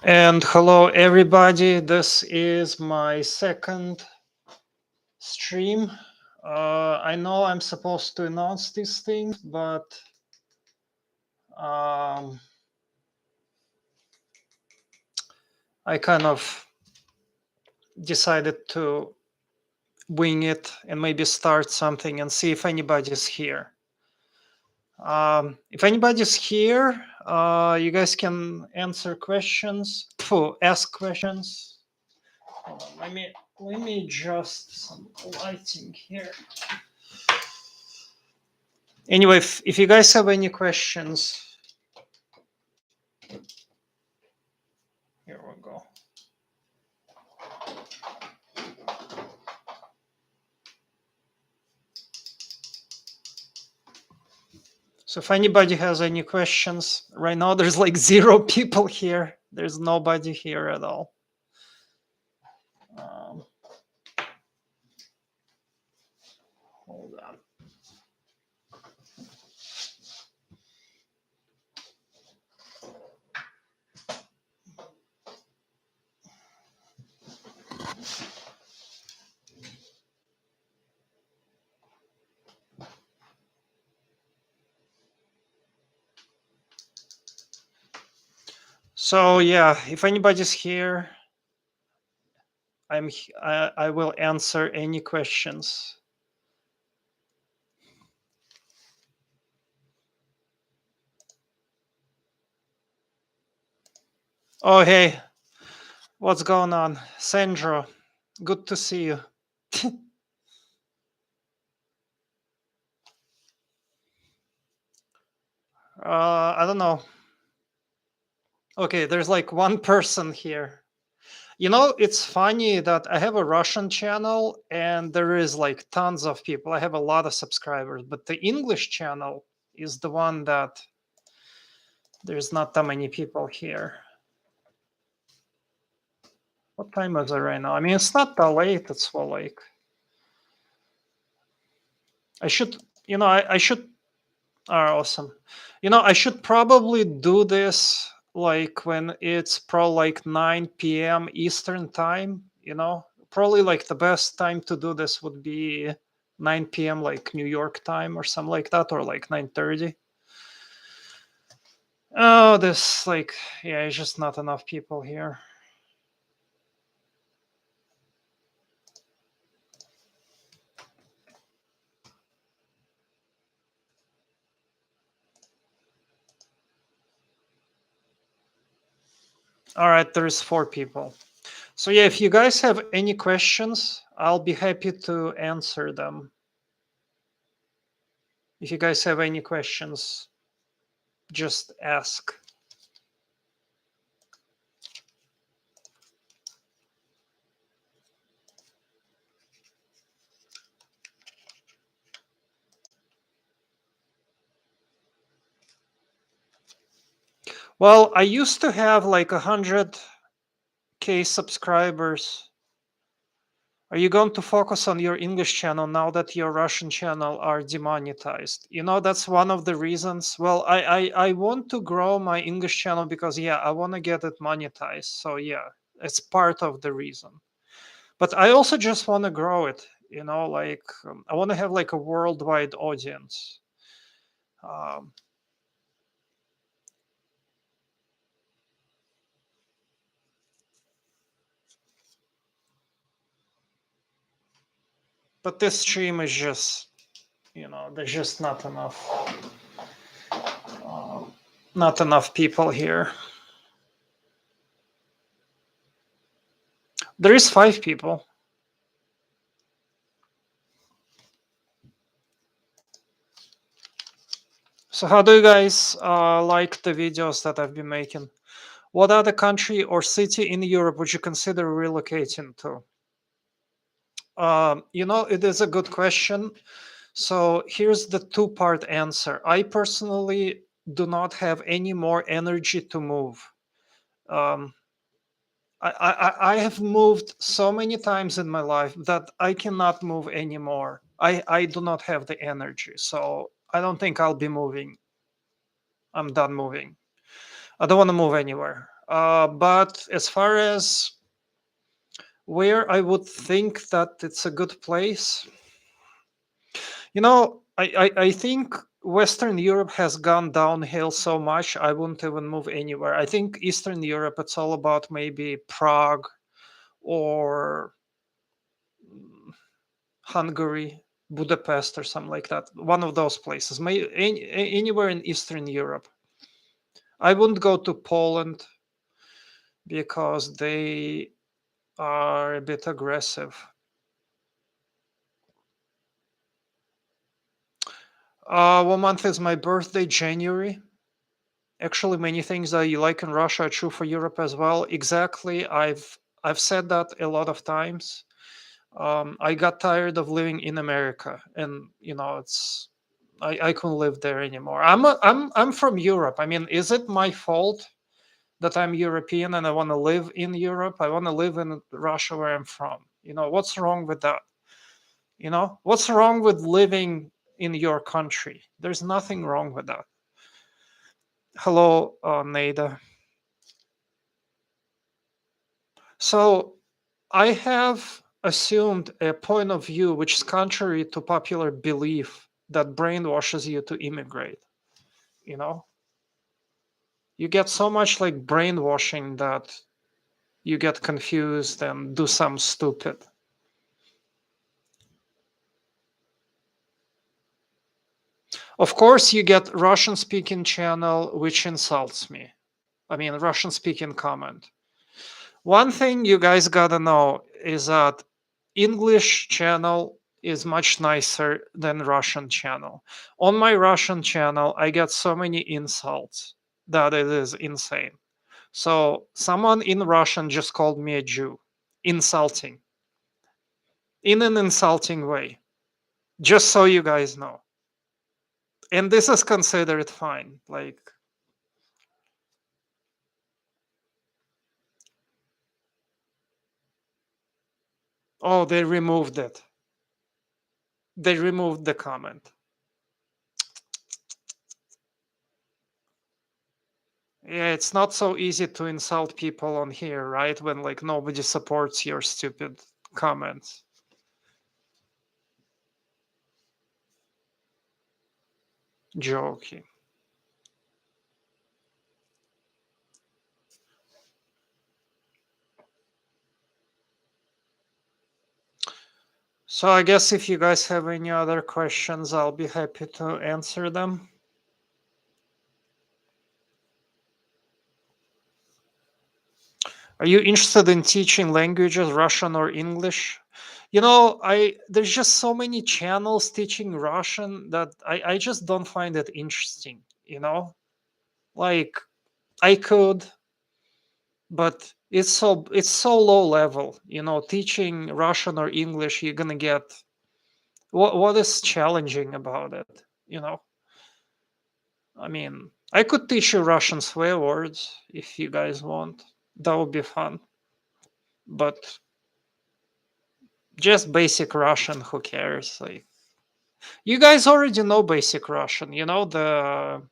And hello, everybody. This is my second stream. I know I'm supposed to announce these things, but I kind of decided to wing it and maybe start something and see if anybody's here. If anybody's here, you guys can answer questions, ask questions. Hold on, let me adjust some lighting here. Anyway, if you guys have any questions, here we go. So if anybody has any questions, right now there's like 0 people here. There's nobody here at all. Hold on. So yeah, if anybody's here, I will answer any questions. Oh hey, what's going on, Sandro? Good to see you. I don't know. Okay, there's like one person here. You know, it's funny that I have a Russian channel and there is like tons of people. I have a lot of subscribers, but the English channel is the one that there's not that many people here. What time is it right now? I mean, it's not that late. It's well, like I should, I should. Awesome. I should probably do this like when it's probably like 9 p.m. Eastern time. Probably like the best time to do this would be 9 p.m. like New York time or something like that, or like 9:30. Oh, this like, yeah, it's just not enough people here. All right, there's 4 people. So yeah, if you guys have any questions, I'll be happy to answer them. If you guys have any questions, just ask. Well, I used to have like 100K subscribers. Are you going to focus on your English channel now that your Russian channel are demonetized? That's one of the reasons. Well, I want to grow my English channel because, yeah, I want to get it monetized. So, yeah, it's part of the reason. But I also just want to grow it, like I want to have like a worldwide audience. But this stream is just, there's just not enough people here. There is 5 people. So how do you guys like the videos that I've been making? What other country or city in Europe would you consider relocating to? It is a good question. So here's the 2-part answer. I personally do not have any more energy to move. I have moved so many times in my life that I cannot move anymore. I do not have the energy. So I don't think I'll be moving. I'm done moving. I don't want to move anywhere. But as far as where I would think that it's a good place, I think Western Europe has gone downhill so much, I wouldn't even move anywhere. I think Eastern Europe, it's all about maybe Prague or Hungary, Budapest, or something like that. One of those places, anywhere in Eastern Europe. I wouldn't go to Poland because they are a bit aggressive. What month is my birthday? January. Actually, many things that you like in Russia are true for Europe as well. Exactly. I've said that a lot of times. I got tired of living in America, and I couldn't live there anymore. I'm from Europe. I mean, is it my fault that I'm European and I want to live in Europe? I want to live in Russia where I'm from. What's wrong with that? What's wrong with living in your country? There's nothing wrong with that. Hello, Nada. So I have assumed a point of view which is contrary to popular belief that brainwashes you to immigrate. You know, you get so much like brainwashing that you get confused and do something stupid. Of course, you get Russian speaking channel which insults me. I mean, Russian speaking comment. One thing you guys gotta know is that English channel is much nicer than Russian channel. On my Russian channel, I get so many insults that it is insane. So someone in Russian just called me a Jew, insulting, in an insulting way, just so you guys know. And this is considered fine. Like, oh, they removed it. They removed the comment. Yeah, it's not so easy to insult people on here, right? When like nobody supports your stupid comments. Joking. So I guess if you guys have any other questions, I'll be happy to answer them. Are you interested in teaching languages, Russian or English? I there's just so many channels teaching Russian that I just don't find it interesting, Like I could, but it's so low level, teaching Russian or English, you're gonna get what is challenging about it, I mean, I could teach you Russian swear words if you guys want. That would be fun. But just basic Russian, who cares? Like, you guys already know basic Russian, the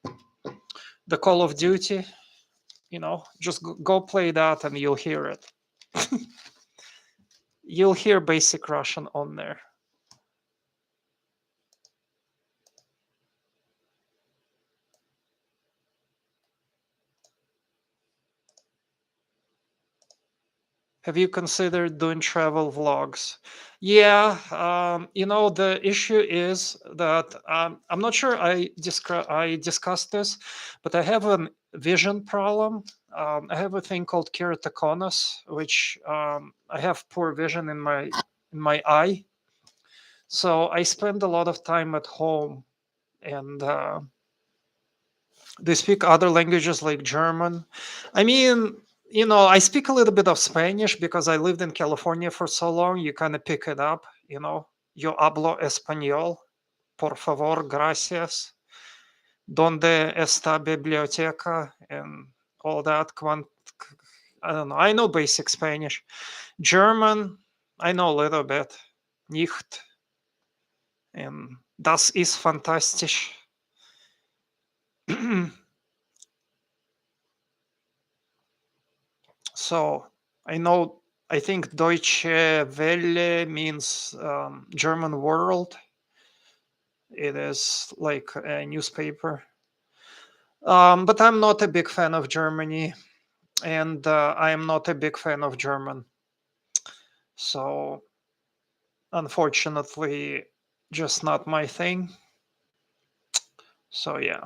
Call of Duty, just go play that and you'll hear it. You'll hear basic Russian on there. Have you considered doing travel vlogs? Yeah, the issue is that I'm not sure I discussed this, but I have a vision problem. I have a thing called keratoconus, which I have poor vision in my eye. So I spend a lot of time at home, and they speak other languages like German. I mean, I speak a little bit of Spanish because I lived in California for so long. You kind of pick it up, Yo hablo español. Por favor, gracias. ¿Dónde está biblioteca? And all that. I don't know. I know basic Spanish. German, I know a little bit. Nicht. And das ist fantastisch. So I know, I think Deutsche Welle means German world. It is like a newspaper. But I'm not a big fan of Germany, and I am not a big fan of German. So unfortunately, just not my thing. So yeah.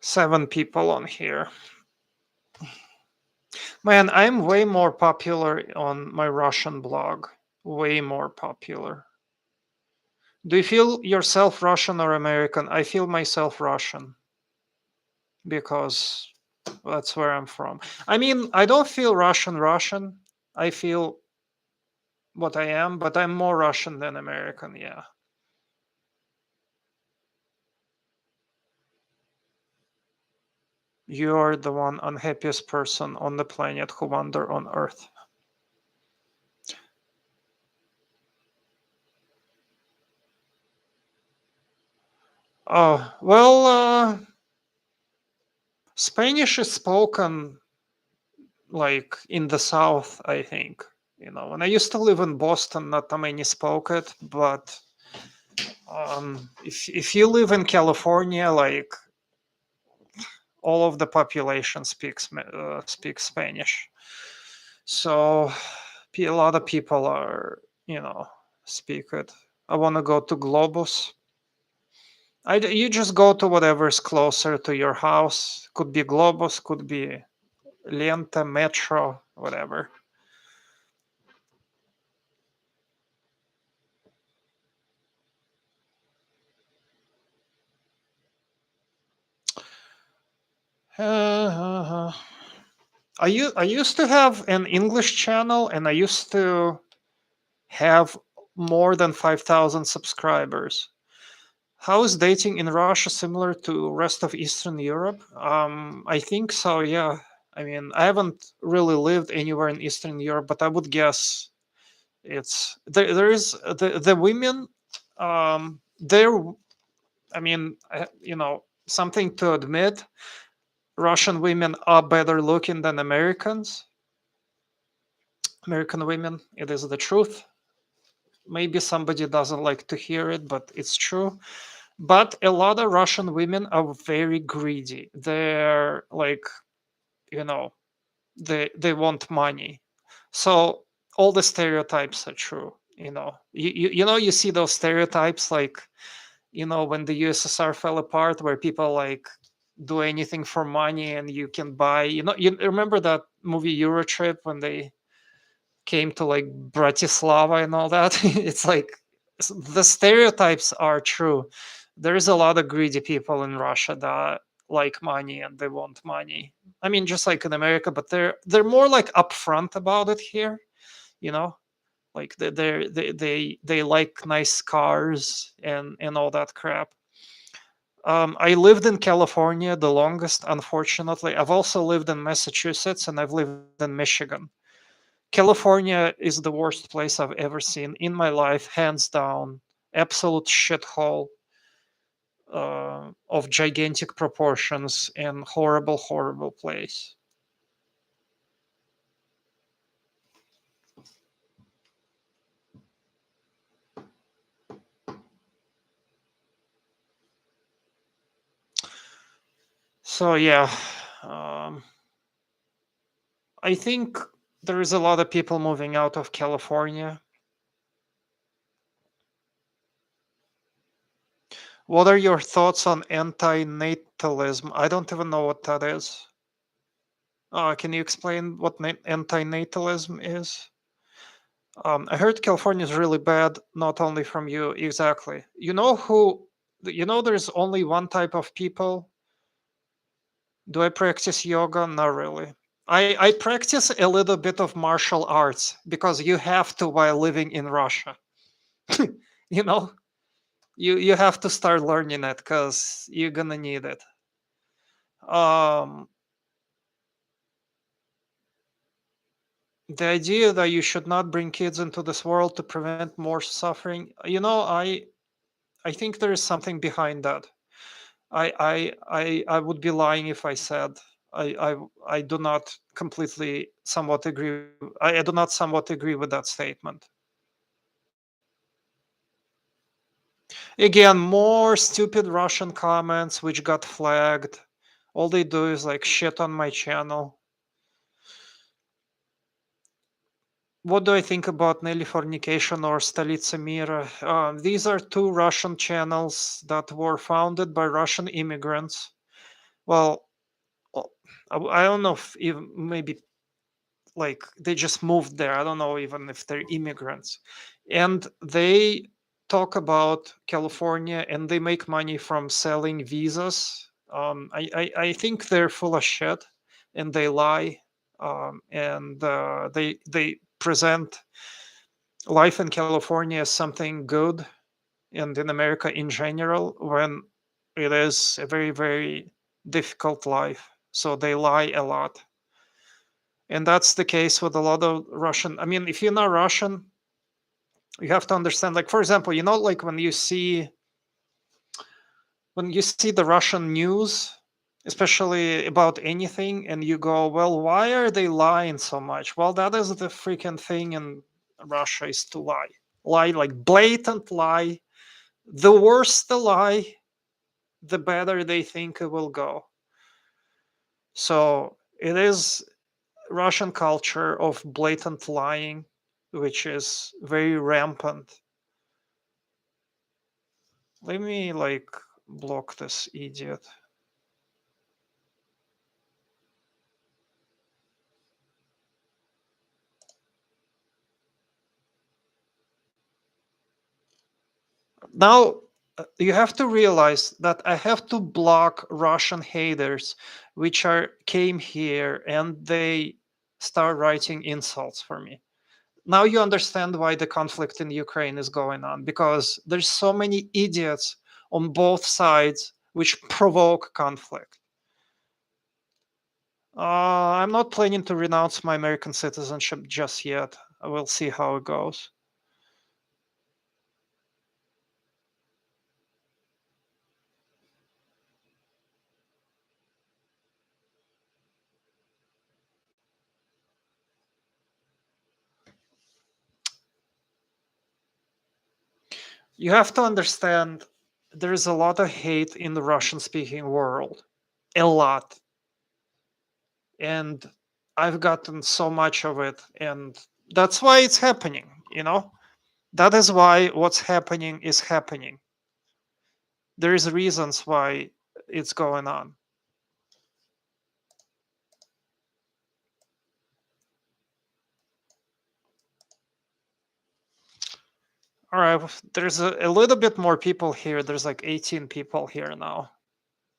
7 people on here. Man, I'm way more popular on my Russian blog. Way more popular. Do you feel yourself Russian or American? I feel myself Russian because that's where I'm from. I mean, I don't feel Russian. I feel what I am, but I'm more Russian than American, yeah. You're the one unhappiest person on the planet who wander on Earth. Oh, well, Spanish is spoken like in the South, I think. You know, when I used to live in Boston, not many spoke it, but if you live in California, like all of the population speaks Spanish. So a lot of people are, you know, speak it. I want to go to Globus. You just go to whatever's closer to your house. Could be Globus, could be Lenta, Metro, whatever. Uh, I used to have an English channel, and I used to have more than 5,000 subscribers. How is dating in Russia similar to rest of Eastern Europe? I think so. Yeah. I mean, I haven't really lived anywhere in Eastern Europe, but I would guess it's there is the women. They're. I mean, something to admit. Russian women are better looking than Americans. American women. It is the truth. Maybe somebody doesn't like to hear it, but it's true. But a lot of Russian women are very greedy. They're like, you know, they want money. So all the stereotypes are true. You see those stereotypes like, when the USSR fell apart, where people like do anything for money and you can buy. You remember that movie Eurotrip when they came to like Bratislava and all that. It's like the stereotypes are true. There's a lot of greedy people in Russia that like money and they want money. I mean, just like in America, but they're more like upfront about it here. You know, like they like nice cars and all that crap. I lived in California the longest, unfortunately. I've also lived in Massachusetts and I've lived in Michigan. California is the worst place I've ever seen in my life, hands down. Absolute shithole of gigantic proportions and horrible, horrible place. So yeah, um, I think there is a lot of people moving out of California. What are your thoughts on antinatalism? I don't even know what that is. Can you explain what antinatalism is? I heard California is really bad, not only from you. Exactly. There's only one type of people. Do I practice yoga? Not really. I practice a little bit of martial arts because you have to while living in Russia. you know, you have to start learning it because you're gonna need it. Um, The idea that you should not bring kids into this world to prevent more suffering, I think there is something behind that. I would be lying if I said I do not completely somewhat agree. I do not somewhat agree with that statement. Again, more stupid Russian comments which got flagged. All they do is like shit on my channel. What do I think about Nelly Fornication or Stolica Mira? These are two Russian channels that were founded by Russian immigrants. Well, oh, I don't know if even maybe like they just moved there. I don't know even if they're immigrants. And they talk about California and they make money from selling visas. I think they're full of shit and they lie. And they present life in California as something good and in America in general when it is a very, very difficult life. So they lie a lot. And that's the case with a lot of Russian. I mean, if you're not Russian, you have to understand, like, for example, like when you see the Russian news, especially about anything, and you go, well, why are they lying so much? Well, that is the freaking thing in Russia is to lie. Lie, like blatant lie. The worse the lie, the better they think it will go. So it is Russian culture of blatant lying, which is very rampant. Let me like block this idiot. Now you have to realize that I have to block Russian haters, which are came here and they start writing insults for me. Now you understand why the conflict in Ukraine is going on, because there's so many idiots on both sides which provoke conflict. I'm not planning to renounce my American citizenship just yet. I will see how it goes. You have to understand there's a lot of hate in the Russian speaking world. A lot. And I've gotten so much of it. And that's why it's happening. That is why what's happening is happening. There is reasons why it's going on. All right, there's a little bit more people here. There's like 18 people here now.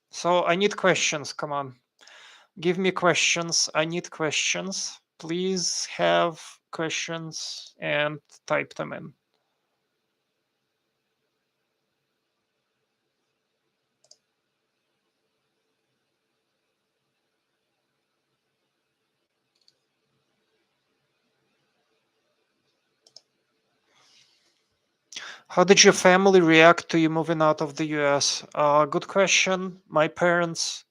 So I need questions. Come on. Give me questions. I need questions. Please have questions and type them in. How did your family react to you moving out of the US? Good question. My parents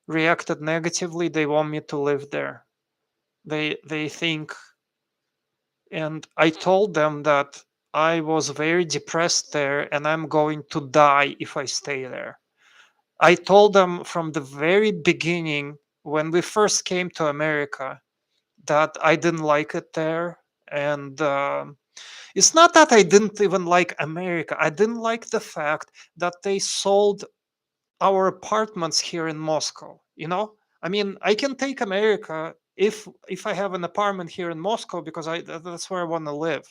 reacted negatively. They want me to live there. They think, and I told them that I was very depressed there and I'm going to die if I stay there. I told them from the very beginning when we first came to America that I didn't like it there. And it's not that I didn't even like America. I didn't like the fact that they sold our apartments here in Moscow. I mean, I can take America if I have an apartment here in Moscow because that's where I want to live.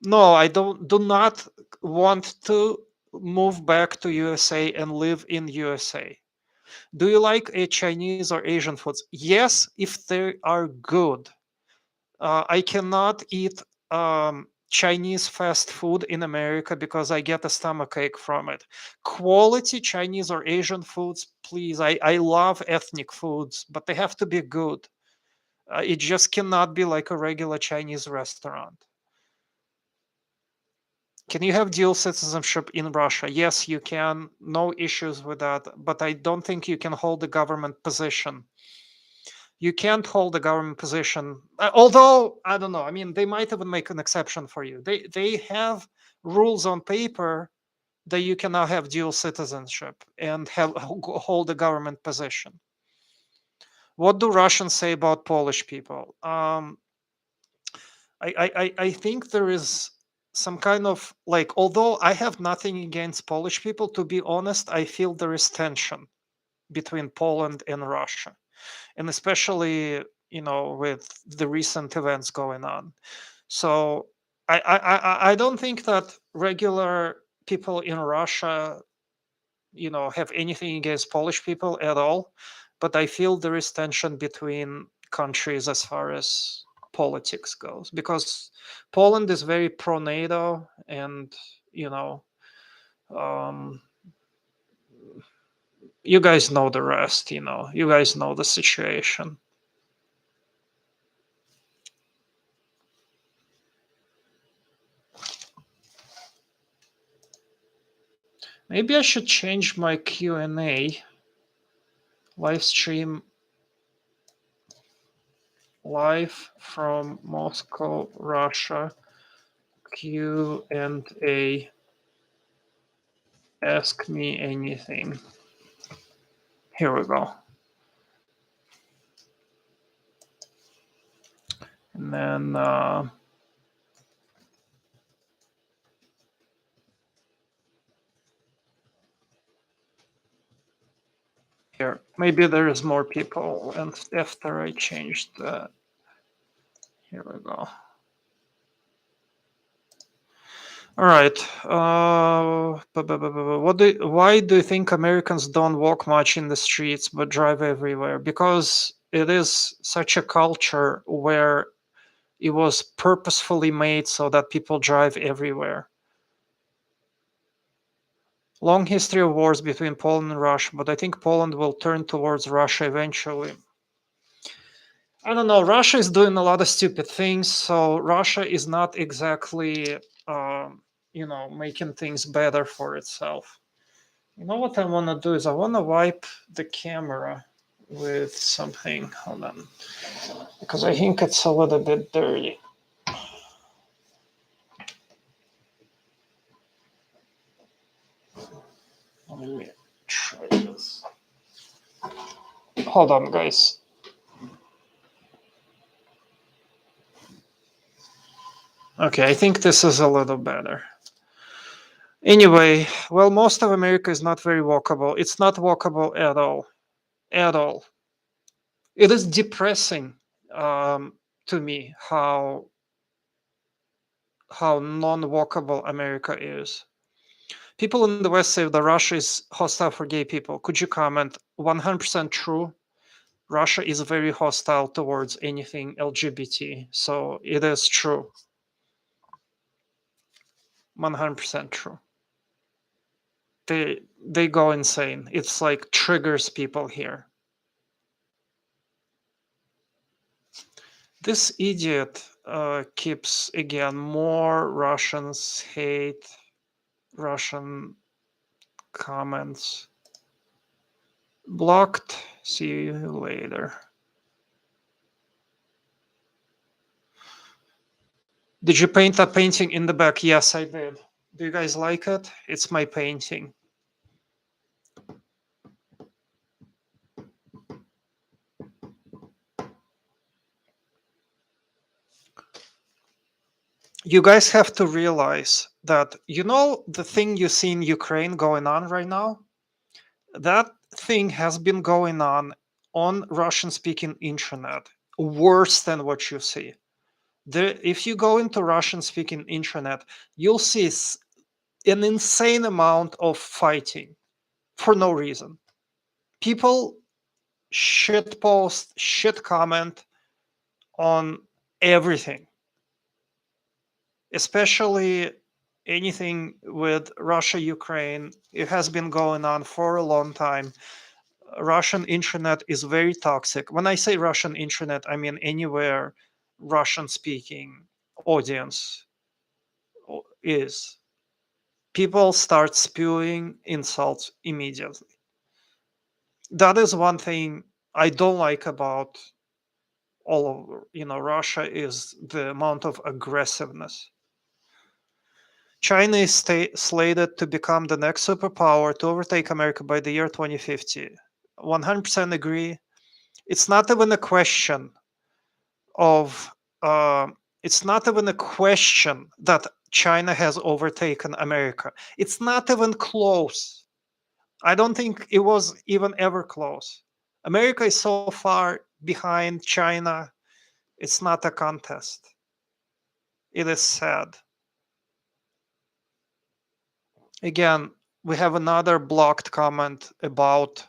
No, I do not want to move back to USA and live in USA. Do you like a Chinese or Asian foods? Yes, if they are good. I cannot eat Chinese fast food in America because I get a stomachache from it. Quality Chinese or Asian foods, please. I love ethnic foods, but they have to be good. It just cannot be like a regular Chinese restaurant. Can you have dual citizenship in Russia? Yes, you can. No issues with that. But I don't think you can hold the government position. You can't hold the government position. Although, I don't know. I mean, they might even make an exception for you. They have rules on paper that you cannot have dual citizenship and have hold a government position. What do Russians say about Polish people? I think there is some kind of like, although I have nothing against Polish people, to be honest, I feel there is tension between Poland and Russia, and especially with the recent events going on. So I don't think that regular people in Russia have anything against Polish people at all, but I feel there is tension between countries as far as politics goes, because Poland is very pro NATO, and you know um, you guys know the rest. You guys know the situation. Maybe I should change my Q&A live stream live from Moscow, Russia. Q&A, ask me anything. Here we go. And then here, maybe there is more people, and after I changed that, here we go. All right. Why do you think Americans don't walk much in the streets but drive everywhere? Because it is such a culture where it was purposefully made so that people drive everywhere. Long history of wars between Poland and Russia, but I think Poland will turn towards Russia eventually. I don't know. Russia is doing a lot of stupid things, so Russia is not exactly, making things better for itself. You know what I want to do is I want to wipe the camera with something. Hold on, because I think it's a little bit dirty. Let me try this. Hold on, guys. Okay, I think this is a little better. Anyway, well, most of America is not very walkable. It's not walkable at all. At all. It is depressing to me how non-walkable America is. People in the West say that Russia is hostile for gay people. Could you comment? 100% true. Russia is very hostile towards anything LGBT. So it is true. 100% true. They go insane. It's like triggers people here. This idiot keeps again more Russians hate Russian comments. Blocked. See you later. Did you paint that painting in the back? Yes, I did. Do you guys like it? It's my painting. You guys have to realize that, the thing you see in Ukraine going on right now? That thing has been going on Russian speaking internet worse than what you see. If you go into Russian speaking internet, you'll see an insane amount of fighting for no reason. People shit post, shit comment on everything, especially anything with Russia, Ukraine. It has been going on for a long time. Russian internet is very toxic. When I say Russian internet, I mean anywhere Russian speaking audience is. People start spewing insults immediately. That is one thing I don't like about all of Russia is the amount of aggressiveness. China is slated to become the next superpower to overtake America by the year 2050. 100% agree. It's not even a question of it's not even a question that China has overtaken America. It's not even close. I don't think it was even ever close. America is so far behind China, it's not a contest. It is sad. Again, we have another blocked comment about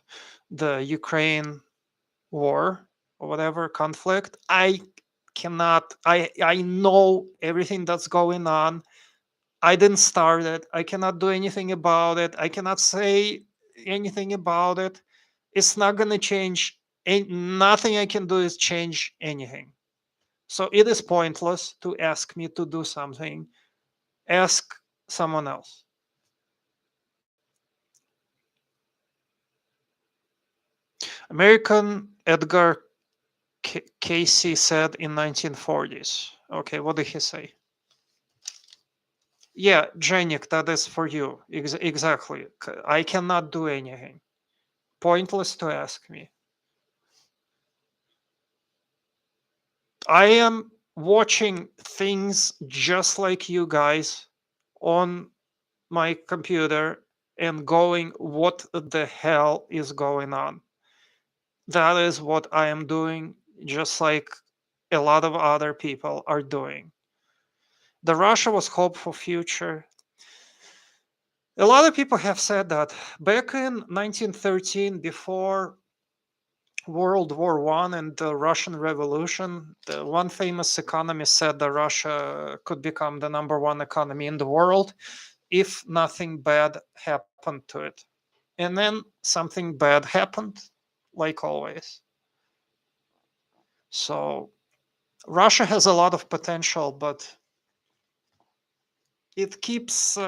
the Ukraine war or whatever conflict. I know everything that's going on. I didn't start it. I cannot do anything about it. I cannot say anything about it. It's not going to change. Nothing I can do is change anything. So it is pointless to ask me to do something. Ask someone else. American Edgar Casey said in 1940s. Okay, what did he say? Yeah, Janik, that is for you. Exactly. I cannot do anything. Pointless to ask me. I am watching things just like you guys on my computer and going, what the hell is going on? That is what I am doing, just like a lot of other people are doing. The Russia was hope for future. A lot of people have said that back in 1913, before World War One and the Russian Revolution, the one famous economist said that Russia could become the number one economy in the world if nothing bad happened to it. And then something bad happened, like always. So Russia has a lot of potential, but it keeps,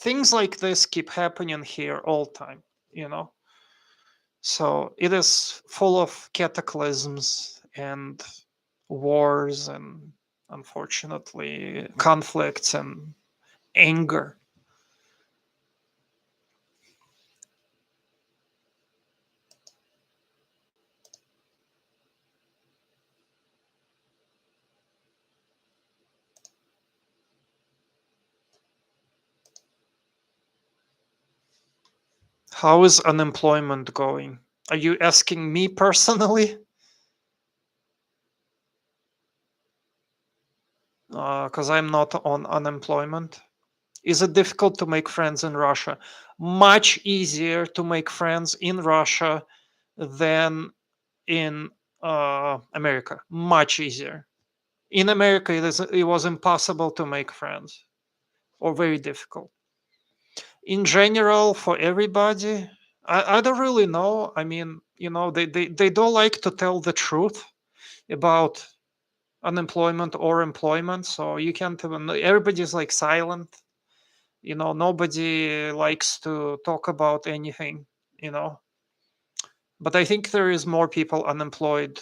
things like this keep happening here all time, you know. So it is full of cataclysms and wars and unfortunately conflicts and anger. How is unemployment going? Are you asking me personally? Because I'm not on unemployment. Is it difficult to make friends in Russia? Much easier to make friends in Russia than in America. Much easier. In America, it was impossible to make friends or very difficult. In general, for everybody, I don't really know. I mean, they don't like to tell the truth about unemployment or employment. So you can't even, everybody's like silent. Nobody likes to talk about anything, you know. But I think there is more people unemployed.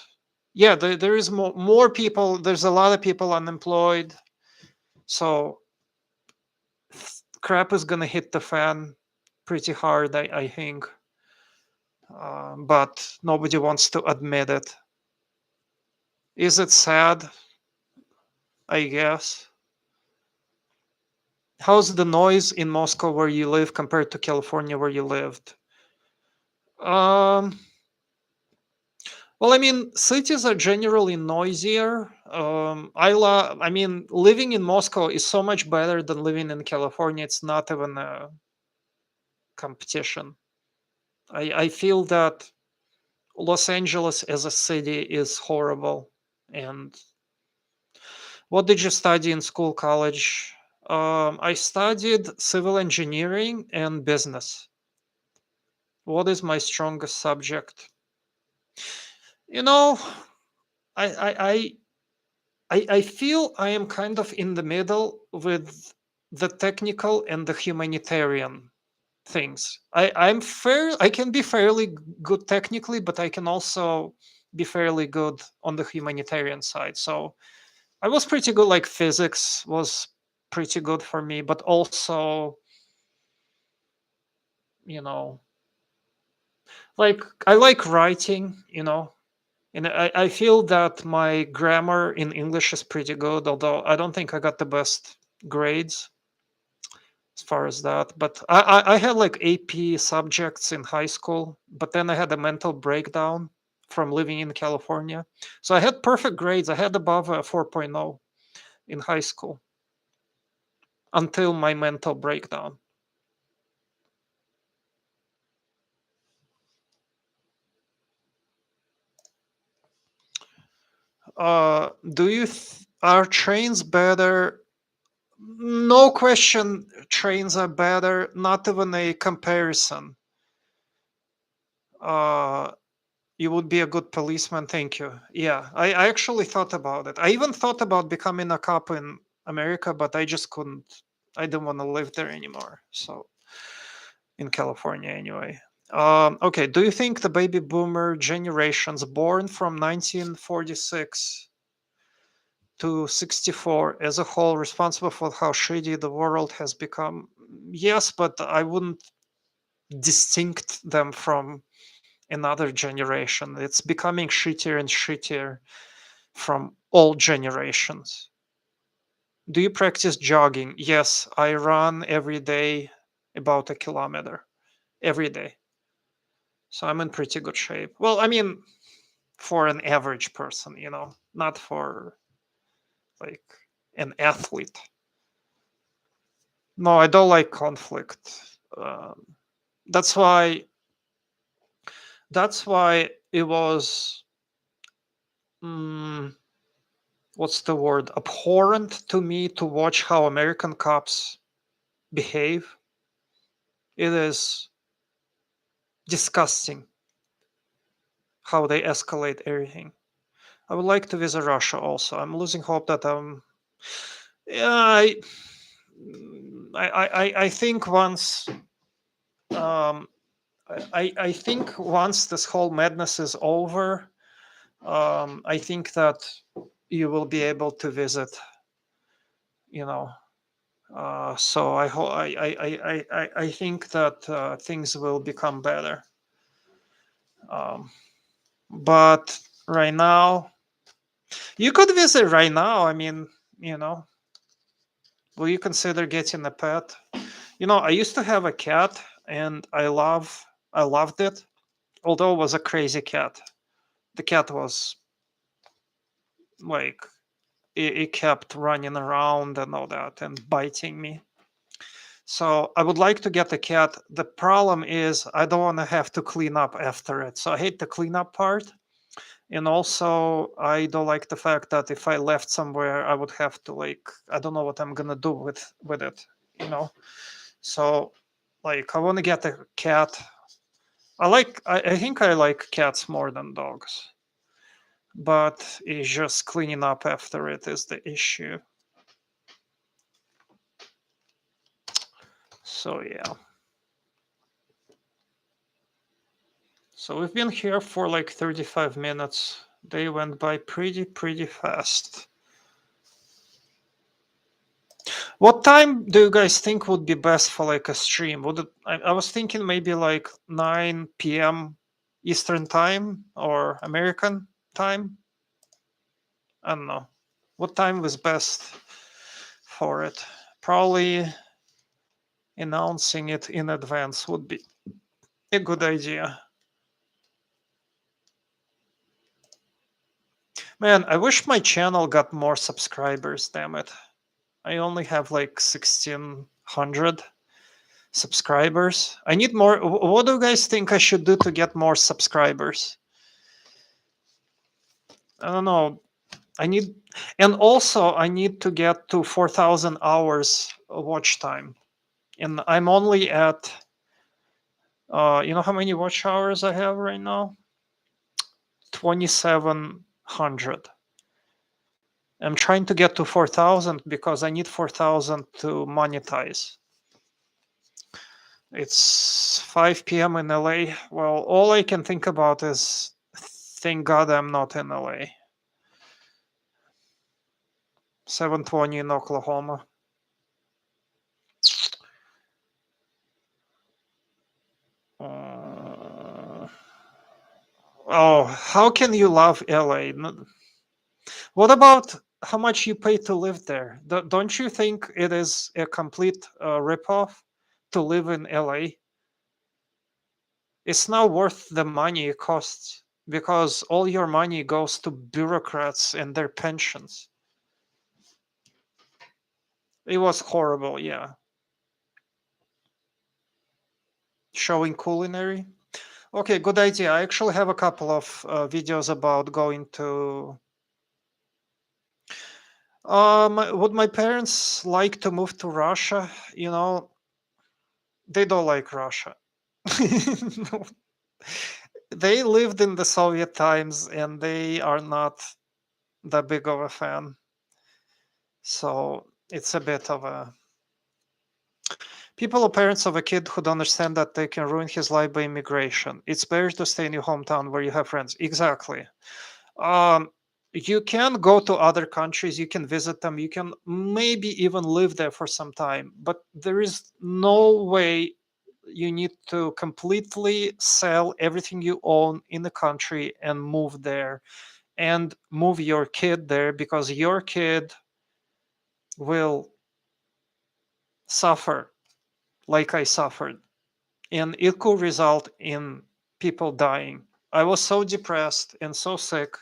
Yeah, there is more people. There's a lot of people unemployed. So crap is gonna hit the fan pretty hard, I think. But nobody wants to admit it. Is it sad? I guess. How's the noise in Moscow where you live compared to California where you lived? Um, well, I mean, cities are generally noisier. I mean, living in Moscow is so much better than living in California. It's not even a competition. I feel that Los Angeles as a city is horrible. And what did you study in school, college? I studied civil engineering and business. What is my strongest subject? You know, I I I I feel I am kind of in the middle with the technical and the humanitarian things. I can be fairly good technically, but I can also be fairly good on the humanitarian side. So I was pretty good. Like physics was pretty good for me, but also, you know, like I like writing, and I feel that my grammar in English is pretty good, although I don't think I got the best grades as far as that. But I had like AP subjects in high school, but then I had a mental breakdown from living in California. So I had perfect grades. I had above a 4.0 in high school until my mental breakdown. Are trains better? No question, trains are better. Not even a comparison. Uh, you would be a good policeman. Thank you. Yeah, I actually thought about it. I even thought about becoming a cop in America, but I just couldn't. I didn't want to live there anymore. So in California, anyway. Okay. Do you think the baby boomer generations born from 1946 to 64 as a whole responsible for how shitty the world has become? Yes, but I wouldn't distinct them from another generation. It's becoming shittier and shittier from all generations. Do you practice jogging? Yes, I run every day about a kilometer every day. So I'm in pretty good shape. Well, I mean, for an average person, not for like an athlete. No, I don't like conflict. That's why. That's why it was. mm, what's the word? Abhorrent to me to watch how American cops behave. It is disgusting how they escalate everything. I would like to visit Russia also. I'm losing hope that yeah, I think once um I think once this whole madness is over, I think that you will be able to visit, you know. So I think that things will become better. Um, but right now, you could visit right now. I mean, you know, will you consider getting a pet? I used to have a cat, and I loved it. Although it was a crazy cat. The cat was like it kept running around and all that and biting me. So I would like to get a cat. The problem is I don't want to have to clean up after it. So I hate the cleanup part. And also I don't like the fact that if I left somewhere, I would have to I don't know what I'm gonna do with it, you know. So I want to get a cat. I think I like cats more than dogs, but it's just cleaning up after it is the issue. So yeah. So we've been here for like 35 minutes. They went by pretty fast. What time do you guys think would be best for like a stream? I was thinking maybe like 9 p.m. Eastern time or American time. I don't know. What time was best for it? Probably announcing it in advance would be a good idea. Man, I wish my channel got more subscribers, damn it. I only have like 1600 subscribers. I need more. What do you guys think I should do to get more subscribers? I don't know. I need, and also I need to get to 4,000 hours watch time. And I'm only at You know how many watch hours I have right now? 2,700. I'm trying to get to 4,000 because I need 4,000 to monetize. It's 5 p.m. in LA. Well, all I can think about is thank God I'm not in LA. 7:20 in Oklahoma. Uh, oh, how can you love LA? What about how much you pay to live there? Don't you think it is a complete ripoff to live in LA? It's not worth the money it costs because all your money goes to bureaucrats and their pensions. It was horrible, yeah. Showing culinary. Okay, good idea. I actually have a couple of videos about going to. Would my parents like to move to Russia? You know, they don't like Russia. No. They lived in the Soviet times and they are not that big of a fan. So it's a bit of a. People or parents of a kid who don't understand that they can ruin his life by immigration. It's better to stay in your hometown where you have friends. Exactly. Um, you can go to other countries, you can visit them, you can maybe even live there for some time, but there is no way you need to completely sell everything you own in the country and move there and move your kid there because your kid will suffer like I suffered and it could result in people dying. I was so depressed and so sick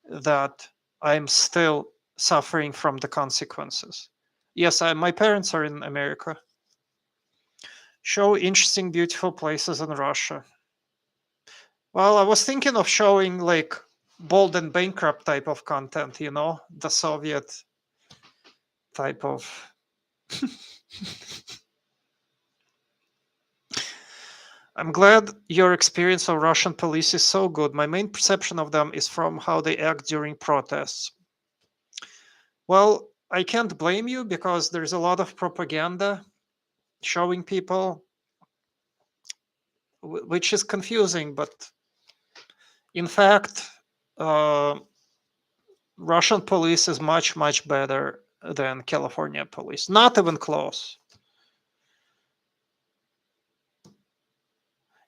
that I'm still suffering from the consequences. Yes, my parents are in America. Show interesting, beautiful places in Russia. Well, I was thinking of showing like bold and bankrupt type of content, you know, the Soviet type of. I'm glad your experience of Russian police is so good. My main perception of them is from how they act during protests. Well, I can't blame you because there's a lot of propaganda showing people, which is confusing, but in fact, uh, Russian police is much, much better than California police. Not even close.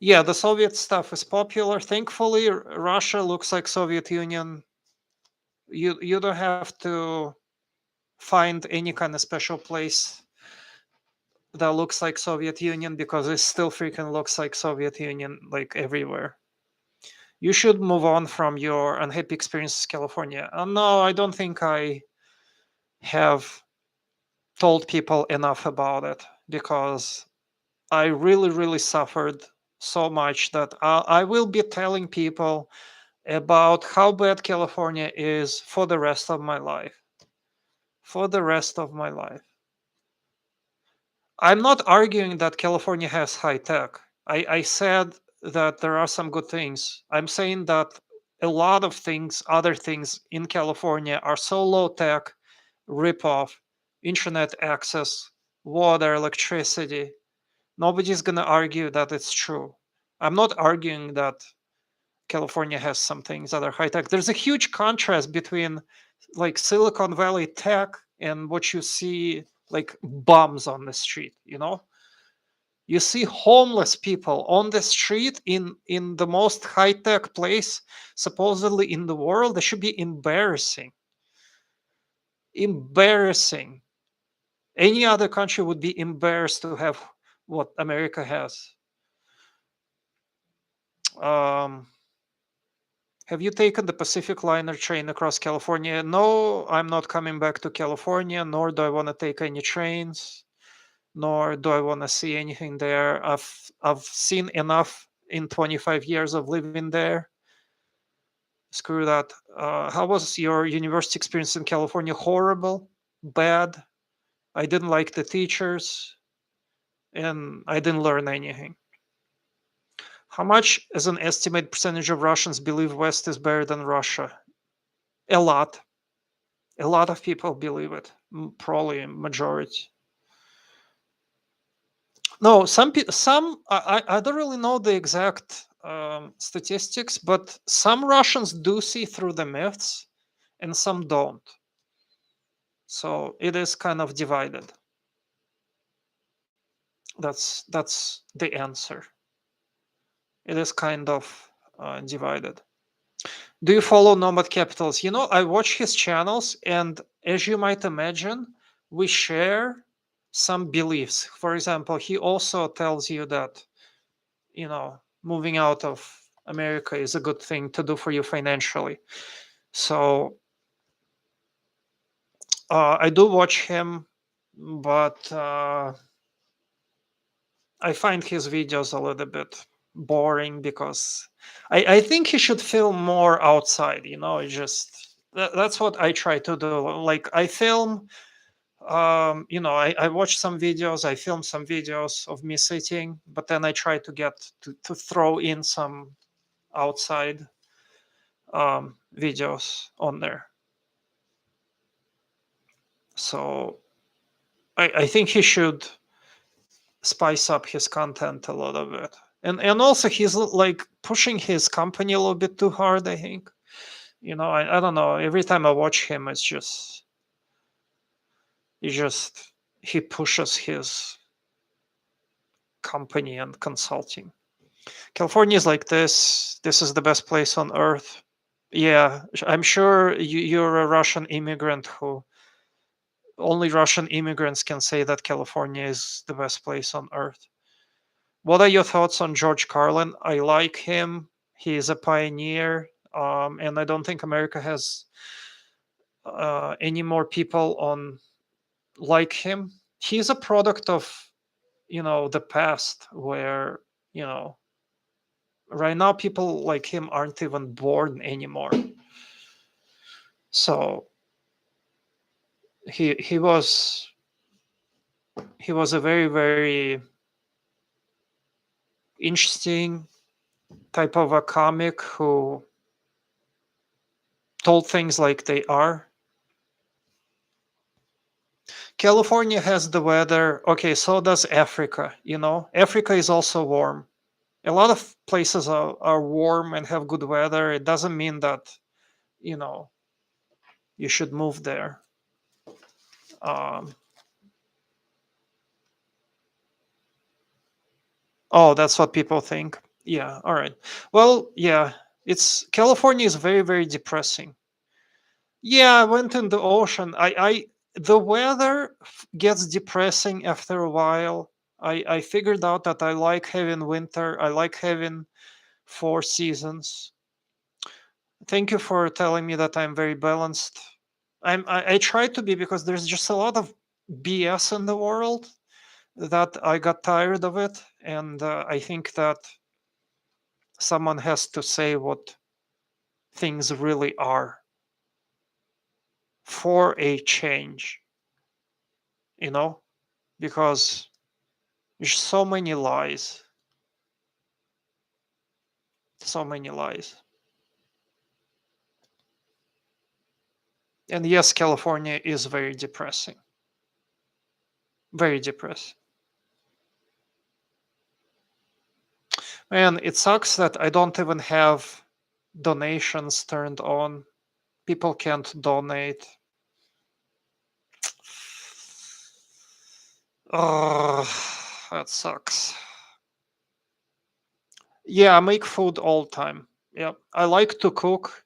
Yeah, the Soviet stuff is popular. Thankfully, Russia looks like Soviet Union. You don't have to find any kind of special place that looks like Soviet Union because it still freaking looks like Soviet Union like everywhere. You should move on from your unhappy experiences in California. No, I don't think I have told people enough about it because I really, really suffered so much that I will be telling people about how bad California is for the rest of my life. For the rest of my life. I'm not arguing that California has high tech. I said that there are some good things. I'm saying that a lot of things, other things in California are so low tech, rip off, internet access, water, electricity. Nobody's going to argue that it's true. I'm not arguing that California has some things that are high tech. There's a huge contrast between like Silicon Valley tech and what you see like bums on the street, you know? You see homeless people on the street in the most high tech place supposedly in the world. That should be embarrassing. Embarrassing. Any other country would be embarrassed to have what America has. Um, have you taken the Pacific Liner train across California? No, I'm not coming back to California, nor do I want to take any trains, nor do I want to see anything there. I've seen enough in 25 years of living there. Screw that. How was your university experience in California? Horrible, bad. I didn't like the teachers, and I didn't learn anything. How much, as an estimate percentage of Russians, believe West is better than Russia? A lot. A lot of people believe it. Probably a majority. No, some I don't really know the exact statistics, but some Russians do see through the myths, and some don't. So it is kind of divided. That's the answer. It is kind of divided. Do you follow Nomad Capitals? I watch his channels, and as you might imagine, we share some beliefs. For example, he also tells you that, moving out of America is a good thing to do for you financially. So I do watch him, but I find his videos a little bit boring because I think he should film more outside. That's what I try to do. Like I film, I watch some videos, I film some videos of me sitting, but then I try to get to throw in some outside videos on there. So I think he should spice up his content a little bit. And also he's like pushing his company a little bit too hard, I think. I don't know. Every time I watch him, he just he pushes his company and consulting. California is like this. This is the best place on earth. Yeah, I'm sure you're a Russian immigrant who only Russian immigrants can say that California is the best place on earth. What are your thoughts on George Carlin? I like him. He is a pioneer, and I don't think America has any more people on like him. He's a product of the past, where you know right now people like him aren't even born anymore. So he was a very, very interesting type of a comic who told things like they are. California has the weather. Okay, so does Africa. Africa is also warm. A lot of places are warm and have good weather. It doesn't mean that, you know, you should move there. Um, oh, that's what people think. Yeah, all right. Well, yeah, California is very, very depressing. Yeah, I went in the ocean. The weather gets depressing after a while. I figured out that I like having winter. I like having four seasons. Thank you for telling me that I'm very balanced. I try to be, because there's just a lot of BS in the world that I got tired of it, and I think that someone has to say what things really are for a change. You know, because there's so many lies, so many lies. And yes, California is very depressing, very depressing. Man, it sucks that I don't even have donations turned on. People can't donate. Oh, that sucks. Yeah, I make food all the time. Yeah, I like to cook,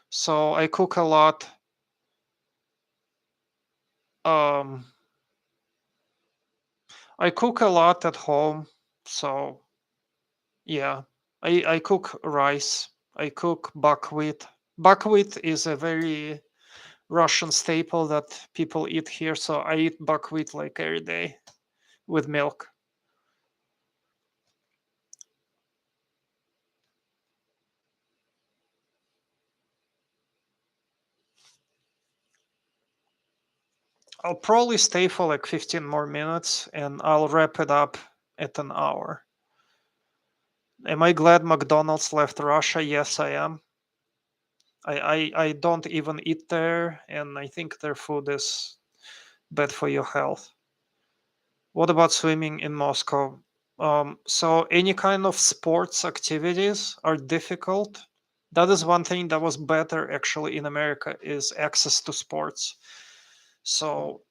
so I cook a lot. Um, I cook a lot at home, so yeah. I cook rice. I cook buckwheat. Buckwheat is a very Russian staple that people eat here, so I eat buckwheat like every day with milk. I'll probably stay for like 15 more minutes, and I'll wrap it up at an hour. Am I glad McDonald's left Russia? Yes, I am. I don't even eat there, and I think their food is bad for your health. What about swimming in Moscow? So any kind of sports activities are difficult. That is one thing that was better actually in America is access to sports. So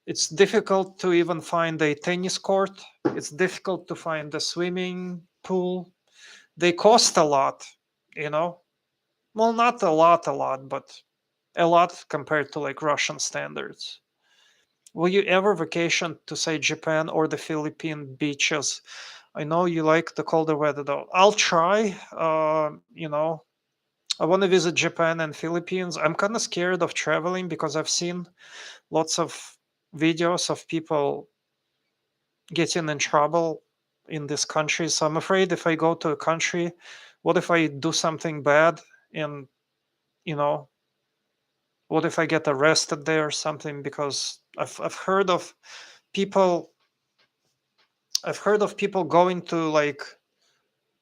it's difficult to even find a tennis court. It's difficult to find a swimming pool. They cost a lot, you know. Well, not a lot, but a lot compared to like Russian standards. Will you ever vacation to say Japan or the Philippine beaches? I know you like the colder weather though. I'll try. I want to visit Japan and Philippines. I'm kind of scared of traveling because I've seen lots of videos of people getting in trouble in this country. So I'm afraid if I go to a country, what if I do something bad and, you know, what if I get arrested there or something? Because I've heard of people going to like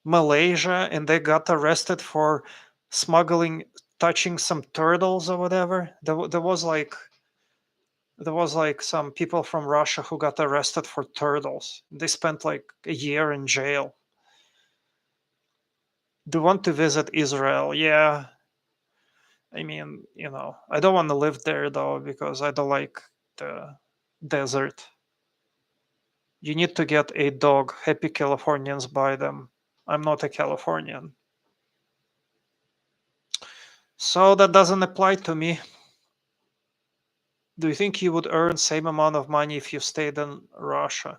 Malaysia and they got arrested for smuggling, touching some turtles or whatever. There was like some people from Russia who got arrested for turtles. They spent like a year in jail. Do you want to visit Israel? Yeah. I mean, I don't want to live there though because I don't like the desert. You need to get a dog. Happy Californians buy them. I'm not a Californian. So that doesn't apply to me. Do you think you would earn same amount of money if you stayed in Russia?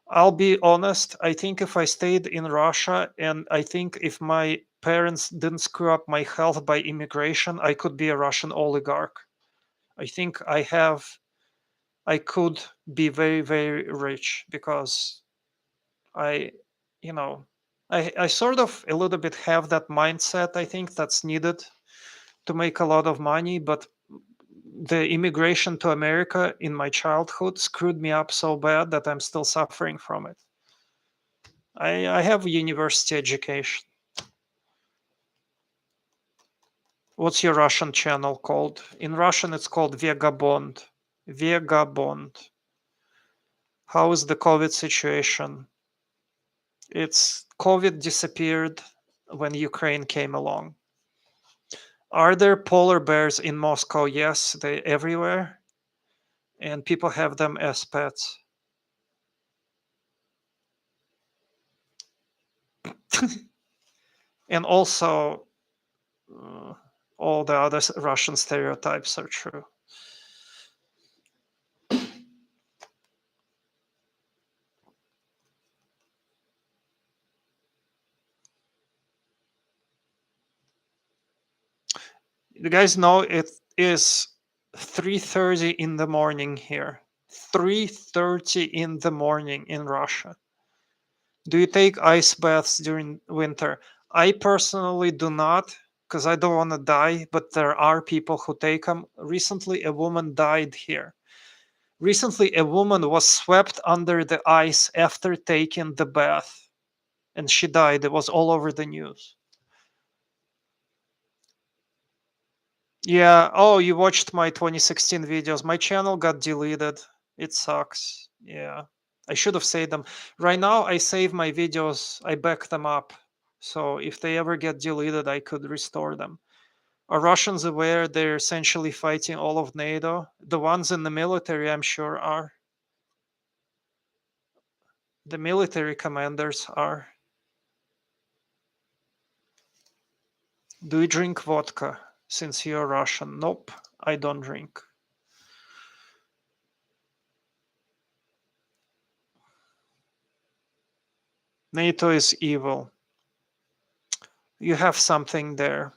I'll be honest, I think if I stayed in Russia and I think if my parents didn't screw up my health by immigration, I could be a Russian oligarch. I think I could be very, very rich because I, you know, I sort of a little bit have that mindset. I think that's needed to make a lot of money, but the immigration to America in my childhood screwed me up so bad that I'm still suffering from it. I have a university education. What's your Russian channel called? In Russian, it's called Vegabond. Vegabond. How is the COVID situation? It's COVID disappeared when Ukraine came along. Are there polar bears in Moscow? Yes, they everywhere, and people have them as pets. And also, uh, all the other Russian stereotypes are true. You guys know it is 3:30 in the morning here. 3:30 in the morning in Russia. Do you take ice baths during winter? I personally do not because I don't want to die, but there are people who take them. Recently, a woman died here. Recently, a woman was swept under the ice after taking the bath and she died. It was all over the news. Yeah. Oh, you watched my 2016 videos. My channel got deleted. It sucks. Yeah. I should have saved them. Right now, I save my videos, I back them up. So if they ever get deleted, I could restore them. Are Russians aware they're essentially fighting all of NATO? The ones in the military, I'm sure, are. The military commanders are. Do you drink vodka since you're Russian? Nope, I don't drink. NATO is evil. You have something there.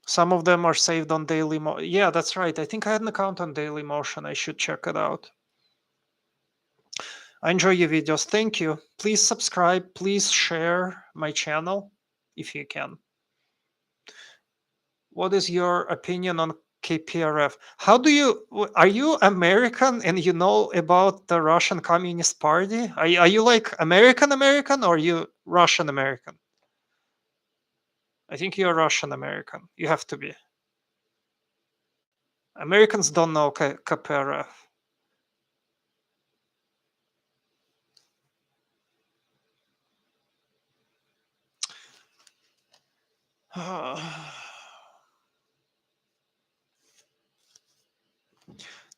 Some of them are saved on Daily Motion. Yeah, that's right. I think I had an account on Daily Motion. I should check it out. I enjoy your videos. Thank you. Please subscribe. Please share my channel if you can. What is your opinion on KPRF. How do you? Are you American and you know about the Russian Communist Party? Are you like American American or are you Russian American? I think you're Russian American. You have to be. Americans don't know KPRF.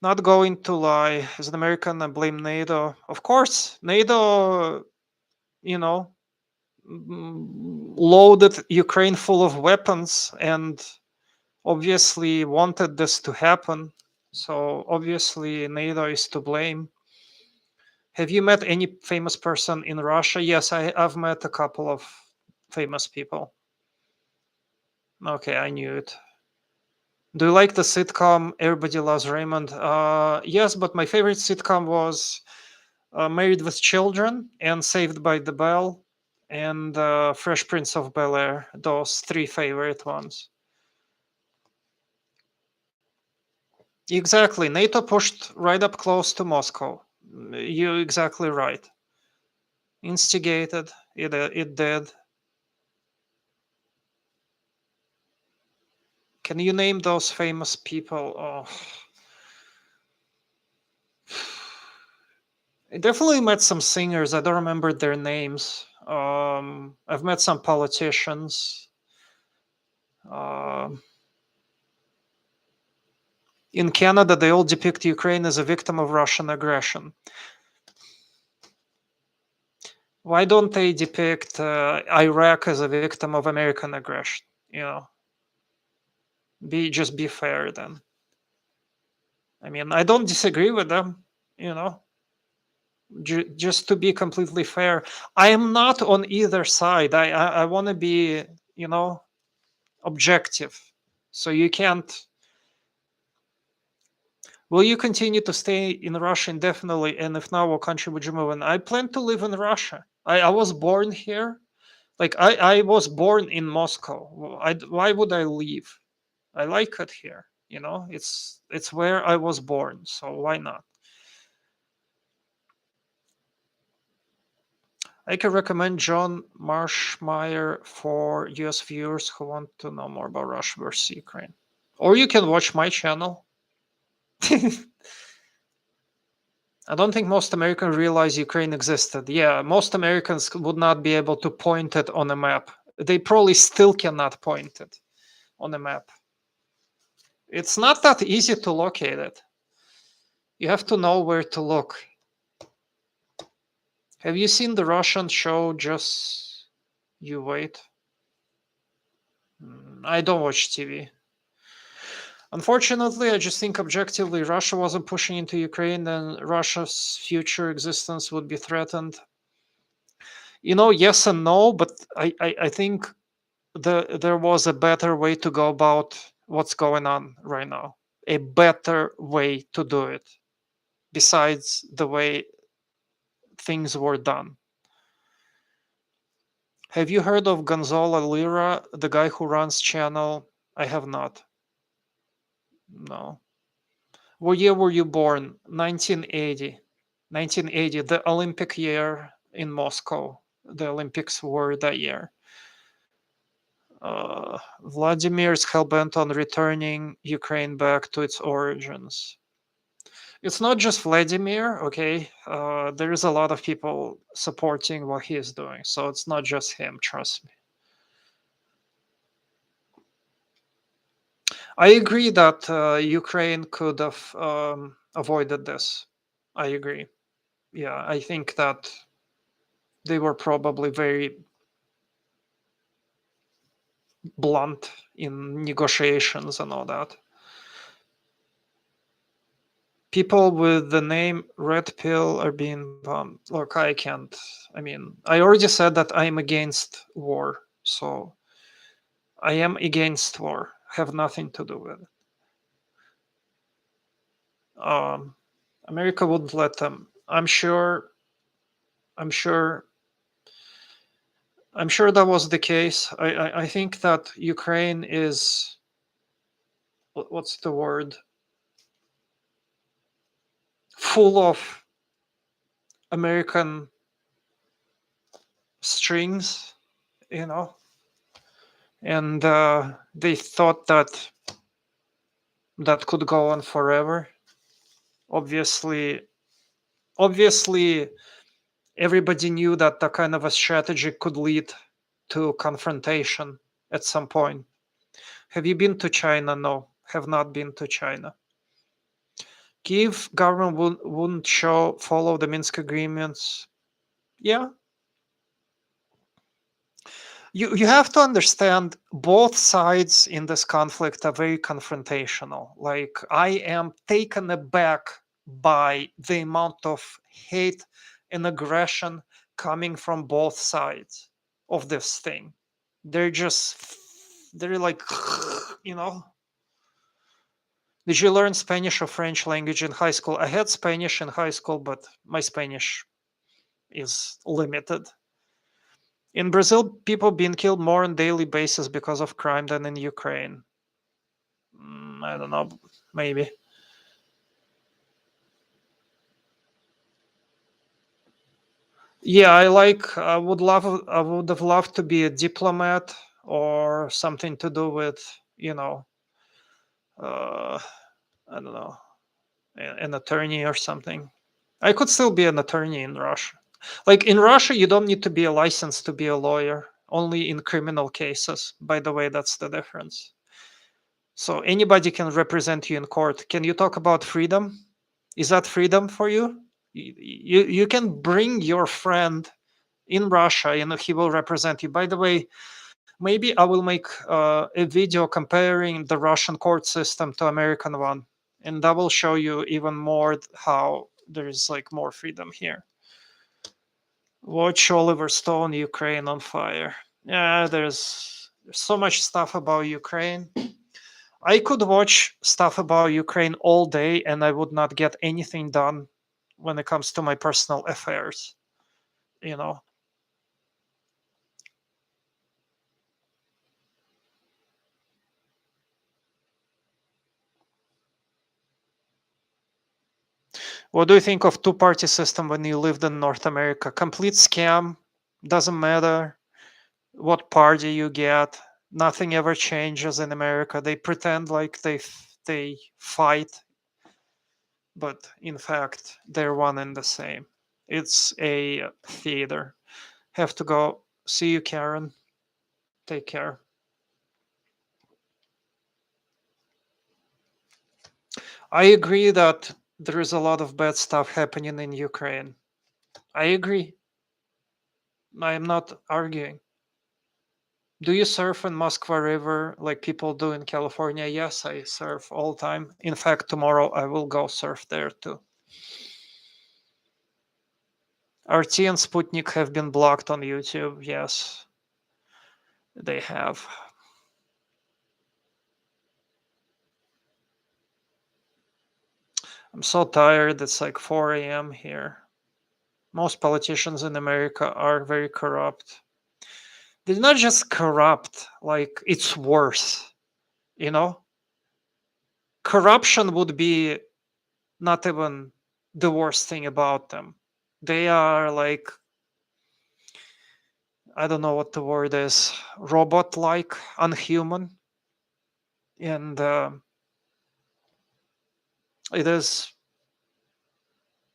Not going to lie. As an American, I blame NATO. Of course, NATO, you know, loaded Ukraine full of weapons and obviously wanted this to happen. So obviously, NATO is to blame. Have you met any famous person in Russia? Yes, I've met a couple of famous people. Okay, I knew it. Do you like the sitcom Everybody Loves Raymond? Yes, but my favorite sitcom was Married with Children and Saved by the Bell and Fresh Prince of Bel-Air. Those three favorite ones. Exactly. NATO pushed right up close to Moscow. You're exactly right. Instigated. It did. Can you name those famous people? Oh. I definitely met some singers. I don't remember their names. I've met some politicians. Um in Canada, they all depict Ukraine as a victim of Russian aggression. Why don't they depict Iraq as a victim of American aggression? You know, be fair then. I mean, I don't disagree with them. You know, just to be completely fair, I am not on either side. I want to be, you know, objective. So you can't. Will you continue to stay in Russia indefinitely? And if not, what country would you move in? I plan to live in Russia. I was born here. Like I was born in Moscow. Why would I leave? I like it here. You know, it's where I was born. So why not? I can recommend John Marshmeyer for US viewers who want to know more about Russia versus Ukraine. Or you can watch my channel. I don't think most Americans realize Ukraine existed. Yeah, most Americans would not be able to point it on a map. They probably still cannot point it on a map. It's not that easy to locate it. You have to know where to look. Have you seen the Russian show Just You Wait? I don't watch TV. Unfortunately, I just think objectively Russia wasn't pushing into Ukraine, then Russia's future existence would be threatened. You know, yes and no, but I think there was a better way to go about what's going on right now. A better way to do it, besides the way things were done. Have you heard of Gonzalo Lira, the guy who runs channel? I have not. No. What year were you born? 1980. 1980, the Olympic year in Moscow. The Olympics were that year. Vladimir is hell-bent on returning Ukraine back to its origins. It's not just Vladimir, okay? There is a lot of people supporting what he is doing, so it's not just him, trust me. I agree that Ukraine could have avoided this. I agree. Yeah, I think that they were probably very blunt in negotiations and all that. People with the name Red Pill are being bombed. Look, I can't. I mean, I already said that I'm against war, so I am against war. Have nothing to do with it. America wouldn't let them. I'm sure. I'm sure. I'm sure that was the case. I think that Ukraine is what's the word, full of American strings, you know, and they thought that that could go on forever. Obviously, obviously, everybody knew that the kind of a strategy could lead to confrontation at some point. Have you been to China? No, have not been to China. Kiev government wouldn't follow the Minsk agreements. Yeah, you have to understand both sides in this conflict are very confrontational. Like, I am taken aback by the amount of hate and aggression coming from both sides of this thing. They're just they're like you know. Did you learn Spanish or French language in high school? I had Spanish in high school, but my Spanish is limited. In Brazil, people being killed more on daily basis because of crime than in Ukraine. I don't know, maybe. Yeah, I would have loved to be a diplomat or something to do with, you know, uh, I don't know, an attorney or something. I could still be an attorney in Russia. Like in Russia, you don't need to be a license to be a lawyer, only in criminal cases. By the way, that's the difference. So anybody can represent you in court. Can you talk about freedom? Is that freedom for you? You can bring your friend in Russia and he will represent you. By the way, maybe I will make a video comparing the Russian court system to American one, and that will show you even more how there is like more freedom here. Watch Oliver Stone, Ukraine on fire. Yeah, there's so much stuff about Ukraine. I could watch stuff about Ukraine all day and I would not get anything done when it comes to my personal affairs, you know. What do you think of two-party system when you lived in North America? Complete scam. Doesn't matter what party you get. Nothing ever changes in America. They pretend like they fight, but in fact, they're one and the same. It's a theater. Have to go. See you, Karen. Take care. I agree that there is a lot of bad stuff happening in Ukraine. I agree. I am not arguing. Do you surf in Moskva River like people do in California? Yes, I surf all the time. In fact, tomorrow I will go surf there too. RT and Sputnik have been blocked on YouTube. Yes, they have. I'm so tired. It's like 4 a.m. here. Most politicians in America are very corrupt. They're not just corrupt, like it's worse, you know? Corruption would be not even the worst thing about them. They are like, I don't know what the word is, robot like, unhuman. And it is,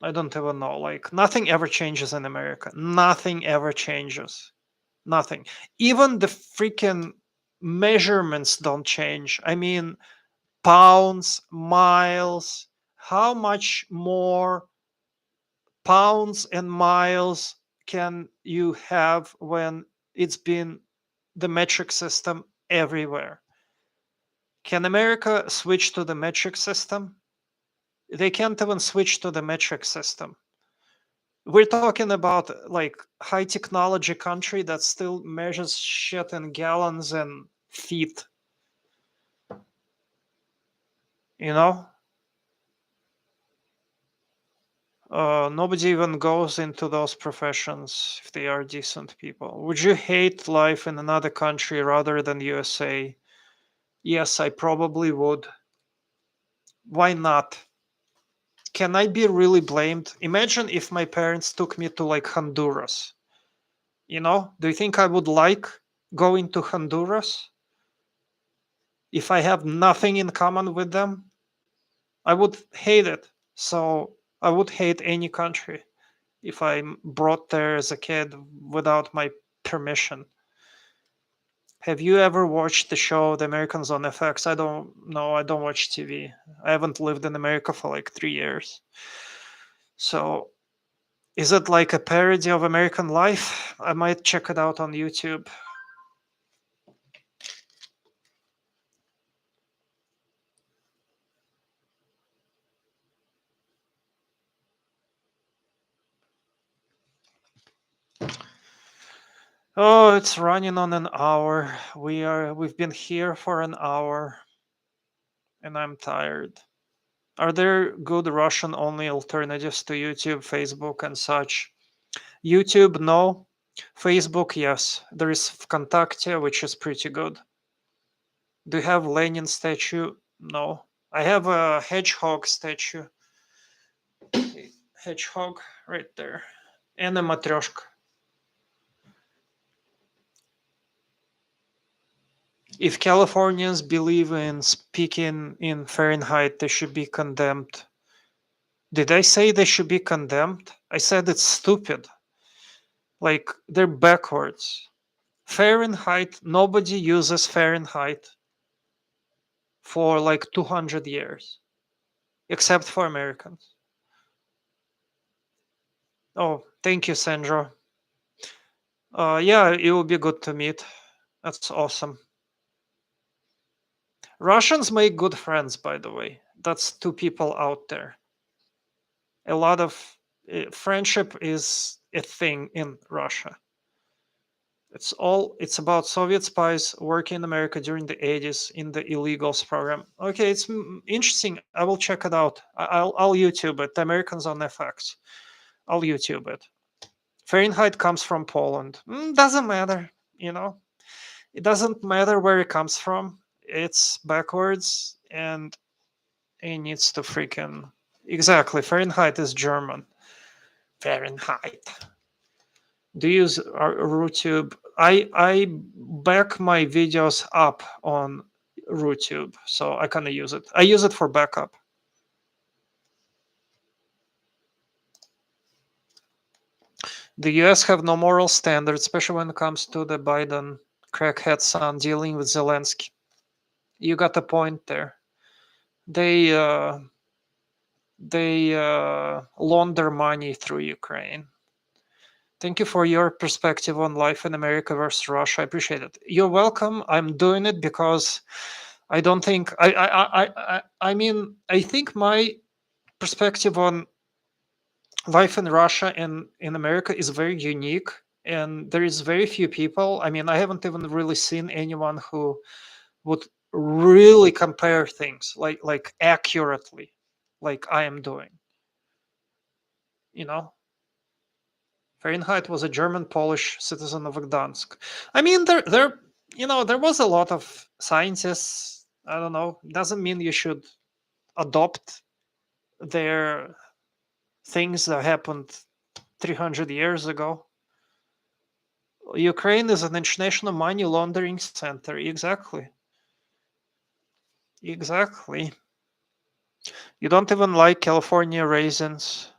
I don't even know, like nothing ever changes in America. Nothing ever changes. Nothing. Even the freaking measurements don't change. I mean, pounds, miles, how much more pounds and miles can you have when it's been the metric system everywhere? Can America switch to the metric system? They can't even switch to the metric system. We're talking about like high technology country that still measures shit in gallons and feet, you know? Nobody even goes into those professions if they are decent people. Would you hate life in another country rather than USA? Yes, I probably would. Why not? Can I be really blamed? Imagine if my parents took me to like Honduras. Do you think I would like going to Honduras if I have nothing in common with them? I would hate it. So I would hate any country if I'm brought there as a kid without my permission. Have you ever watched the show The Americans on FX? I don't know. I don't watch TV. I haven't lived in America for like 3 years. So is it like a parody of American life? I might check it out on YouTube. Oh, it's running on an hour. We've been here for an hour and I'm tired. Are there good Russian only alternatives to YouTube, Facebook and such? YouTube, no. Facebook, yes. There is Vkontakte, which is pretty good. Do you have Lenin statue? No. I have a hedgehog statue. Hedgehog right there. And a matryoshka. If Californians believe in speaking in Fahrenheit, they should be condemned. Did I say they should be condemned? I said it's stupid. Like, they're backwards. Fahrenheit, nobody uses Fahrenheit for like 200 years, except for Americans. Oh, thank you, Sandra. Yeah, it will be good to meet. That's awesome. Russians make good friends, by the way. That's two people out there. A lot of friendship is a thing in Russia. It's about Soviet spies working in America during the 80s in the illegals program. Okay, it's interesting. I will check it out. I'll YouTube it. The Americans on FX. I'll YouTube it. Fahrenheit comes from Poland. Doesn't matter, you know. It doesn't matter where it comes from. It's backwards, and it needs to freaking exactly. Fahrenheit is German. Fahrenheit. Do you use RooTube? I back my videos up on RooTube, so I kind of use it. I use it for backup. The US have no moral standards, especially when it comes to the Biden crackhead son dealing with Zelensky. You got the point there. They launder money through Ukraine. Thank you for your perspective on life in America versus Russia. I appreciate it. You're welcome. I'm doing it because I don't think I mean I think my perspective on life in Russia and in America is very unique, and there is very few people. I mean, I haven't even really seen anyone who would really compare things like accurately, like I am doing. You know, Fahrenheit was a German Polish citizen of Gdansk. I mean, there was a lot of scientists. I don't know. Doesn't mean you should adopt their things that happened 300 years ago. Ukraine is an international money laundering center. Exactly. Exactly. You don't even like California raisins.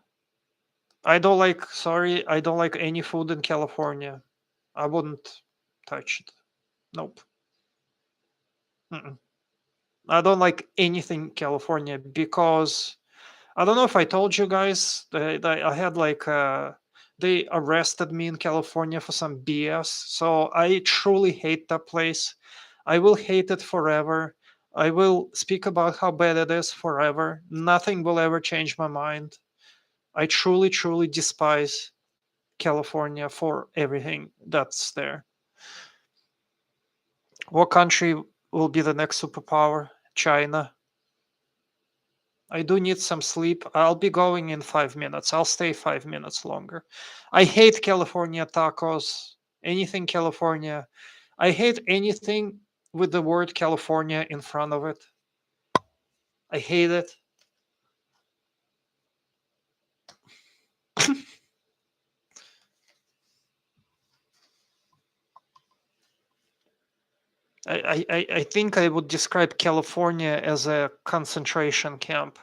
I don't like, sorry, I don't like any food in California. I wouldn't touch it. Nope. Mm-mm. I don't like anything California because I don't know if I told you guys that I had like they arrested me in California for some BS. So I truly hate that place. I will hate it forever. I will speak about how bad it is forever. Nothing will ever change my mind. I truly, truly despise California for everything that's there. What country will be the next superpower? China. I do need some sleep. I'll be going in 5 minutes. I'll stay 5 minutes longer. I hate California tacos. Anything California. I hate anything with the word California in front of it. I hate it. I think I would describe California as a concentration camp.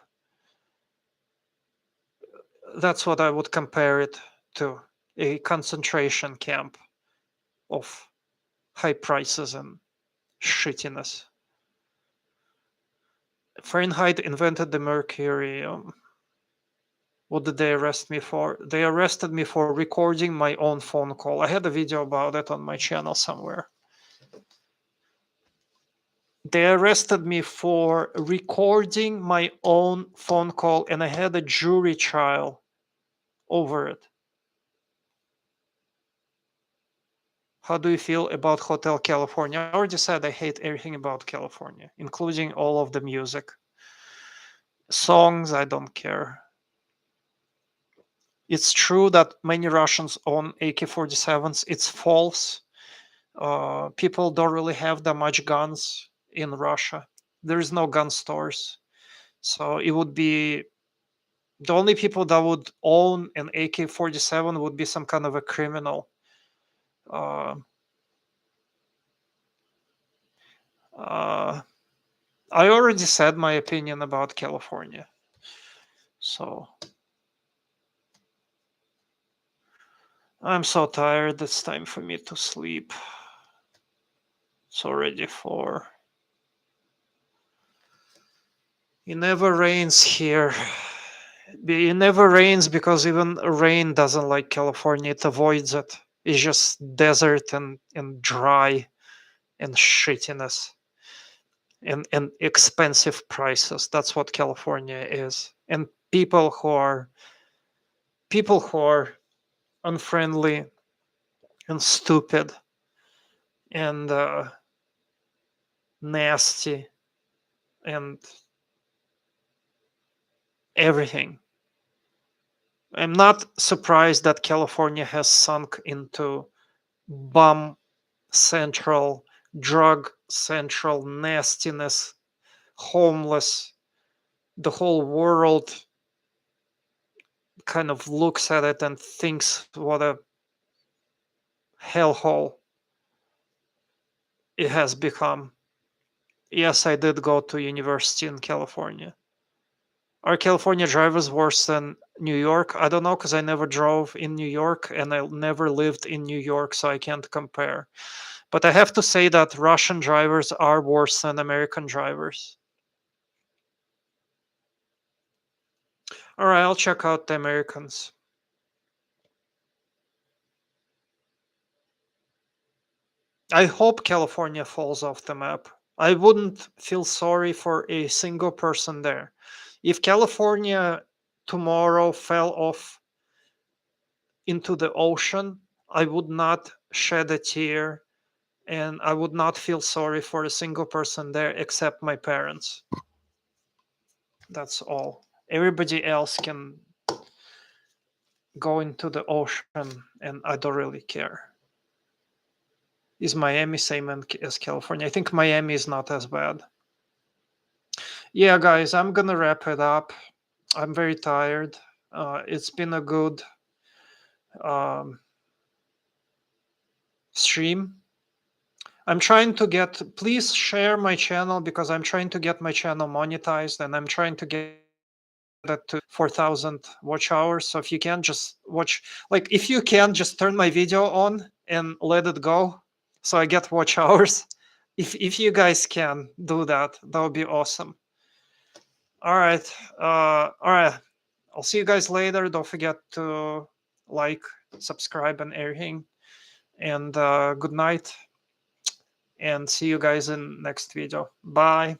That's what I would compare it to, a concentration camp of high prices and shittiness. Fahrenheit invented the mercury. What did they arrest me for? They arrested me for recording my own phone call. I had a video about it on my channel somewhere. They arrested me for recording my own phone call, and I had a jury trial over it. How do you feel about Hotel California? I already said I hate everything about California, including all of the music. Songs, I don't care. It's true that many Russians own AK-47s. It's false. People don't really have that much guns in Russia. There's no gun stores. So it would be the only people that would own an AK-47 would be some kind of a criminal. Uh, uh, I already said my opinion about California. So I'm so tired. It's time for me to sleep. It's already 4. It never rains here. It never rains because even rain doesn't like California. It avoids it. It's just desert and dry and shittiness and expensive prices. That's what California is. And people who are unfriendly and stupid and nasty and everything. I'm not surprised that California has sunk into bomb central, drug central nastiness, homeless. The whole world kind of looks at it and thinks what a hellhole it has become. Yes, I did go to university in California. Are California drivers worse than New York? I don't know because I never drove in New York and I never lived in New York, so I can't compare. But I have to say that Russian drivers are worse than American drivers. All right, I'll check out the Americans. I hope California falls off the map. I wouldn't feel sorry for a single person there. If California tomorrow fell off into the ocean, I would not shed a tear and I would not feel sorry for a single person there except my parents. That's all. Everybody else can go into the ocean and I don't really care. Is Miami same as California? I think Miami is not as bad. Yeah, guys, I'm gonna wrap it up. I'm very tired. It's been a good um, stream. I'm trying to get, please share my channel because I'm trying to get my channel monetized and I'm trying to get it to 4,000 watch hours. So if you can just watch, like if you can just turn my video on and let it go so I get watch hours. If you guys can do that, that would be awesome. All right. All right. I'll see you guys later. Don't forget to like, subscribe, and everything. And good night. And see you guys in next video. Bye.